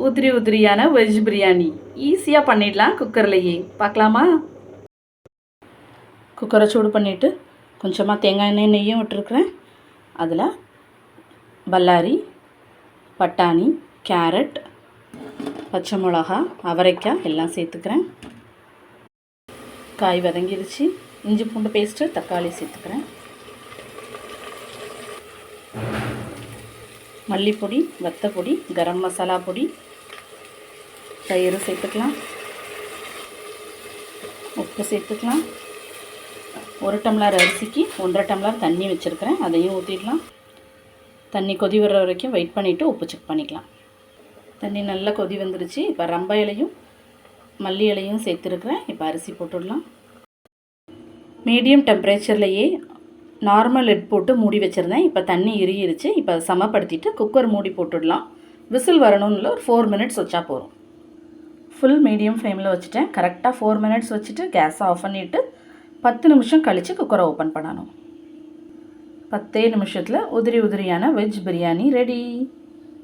உதிரி உதிரியான வெஜ் பிரியாணி ஈஸியாக பண்ணிடலாம் குக்கர்லேயே. பார்க்கலாமா? குக்கரை சூடு பண்ணிவிட்டு கொஞ்சமாக தேங்காய் எண்ணெய் நெய்யும் விட்டுருக்குறேன். அதில் பல்லாரி, பட்டாணி, கேரட், பச்சை மிளகா, அவரைக்காய் எல்லாம் சேர்த்துக்கிறேன். காய் வதங்கிடுச்சு. இஞ்சி பூண்டு பேஸ்ட்டு, தக்காளி சேர்த்துக்கிறேன். மல்லிப்பொடி, வத்தப்பொடி, கரம் மசாலா பொடி, தயிர் சேர்த்துக்கலாம். உப்பு சேர்த்துக்கலாம். 1 டம்ளர் அரிசிக்கு 1.5 டம்ளர் தண்ணி வச்சுருக்கிறேன், அதையும் ஊற்றிடலாம். தண்ணி கொதி வர்ற வரைக்கும் வெயிட் பண்ணிவிட்டு உப்பு செக் பண்ணிக்கலாம். தண்ணி நல்லா கொதி வந்துருச்சு. இப்போ ரம்ப இலையும் மல்லி இலையும் சேர்த்துருக்குறேன். இப்போ அரிசி போட்டுடலாம். மீடியம் டெம்பரேச்சர்லேயே நார்மல் லெட் போட்டு மூடி வச்சுருந்தேன். இப்போ தண்ணி இறுகிருச்சு. இப்போ சமப்படுத்திட்டு குக்கர் மூடி போட்டுடலாம். விசில் வரணும்னு ஒரு 4 மினிட்ஸ் வச்சா போதும். ஃபுல் மீடியம் ஃப்ளேமில் வச்சுட்டேன். கரெக்டாக 4 மினிட்ஸ் வச்சுட்டு கேஸை ஆஃப் பண்ணிவிட்டு 10 நிமிஷம் கழித்து குக்கரை ஓப்பன் பண்ணணும். 10 நிமிஷத்தில் உதிரி உதிரியான வெஜ் பிரியாணி ரெடி.